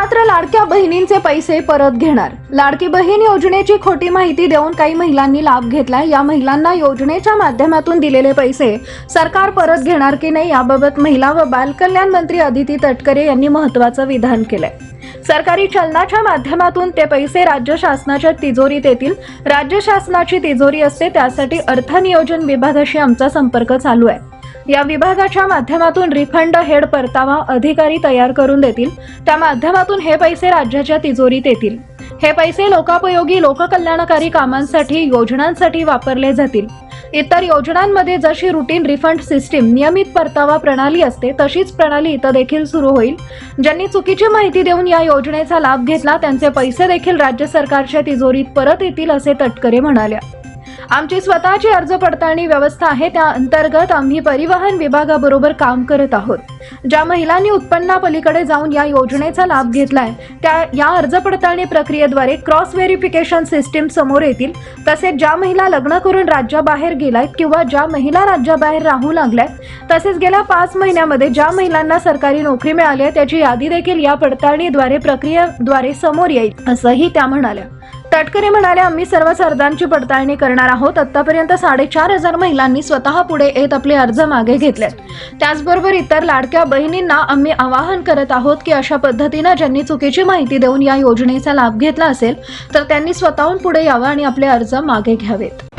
मात्र लाडक्या बहिणींचे पैसे परत घेणार। लाडकी बहीण योजनेची खोटी माहिती देऊन काही महिलांनी लाभ घेतलाय। या महिलांना योजनेच्या माध्यमातून दिलेले पैसे सरकार परत घेणार की नाही याबाबत महिला व बालकल्याण मंत्री अदिती तटकरे यांनी महत्त्वाचं विधान केलंय। सरकारी चलनाच्या माध्यमातून ते पैसे राज्य शासनाच्या तिजोरीत येतील। राज्य शासनाची तिजोरी असते, त्यासाठी अर्थ नियोजन विभागाशी आमचा संपर्क चालू आहे। या विभागाच्या माध्यमातून रिफंड हेड परतावा अधिकारी तयार करून देतील। त्या माध्यमातून हे पैसे राज्याच्या तिजोरीत येतील। हे पैसे लोकोपयोगी लोककल्याणकारी कामांसाठी योजनांसाठी वापरले जातील। इतर योजनांमध्ये जशी रुटीन रिफंड सिस्टीम नियमित परतावा प्रणाली असते तशीच प्रणाली इथं देखील सुरू होईल। ज्यांनी चुकीची माहिती देऊन या योजनेचा लाभ घेतला त्यांचे पैसे देखील राज्य सरकारच्या तिजोरीत परत येतील असे तटकरे म्हणाल्या। आमची स्वतःची अर्ज पडताळणी व्यवस्था आहे, त्या अंतर्गत आम्ही परिवहन विभागाबरोबर काम करत आहोत। ज्या महिलांनी उत्पन्नापलीकडे जाऊन या योजनेचा लाभ घेतलाय त्या या अर्ज पडताळणी प्रक्रियेद्वारे क्रॉस व्हेरिफिकेशन सिस्टीम समोर येतील। तसेच ज्या महिला लग्न करून राज्याबाहेर गेलायत किंवा ज्या महिला राज्याबाहेर राहू लागल्यात तसेच गेल्या 5 महिन्यामध्ये ज्या महिलांना सरकारी नोकरी मिळाली आहे त्याची यादी देखील या पडताळणीद्वारे प्रक्रियेद्वारे समोर येईल असंही त्या म्हणाल्या। तटकरे म्हणाले, आम्ही सर्वच अर्जांची पडताळणी करणार आहोत। आतापर्यंत 4,500 महिलांनी स्वतः पुढे येत आपले अर्ज मागे घेतलेत। त्याचबरोबर इतर लाडक्या बहिणींना आम्ही आवाहन करत आहोत की अशा पद्धतीने ज्यांनी चुकीची माहिती देऊन या योजनेचा लाभ घेतला असेल तर त्यांनी स्वतःहून पुढे यावं आणि आपले अर्ज मागे घ्यावेत।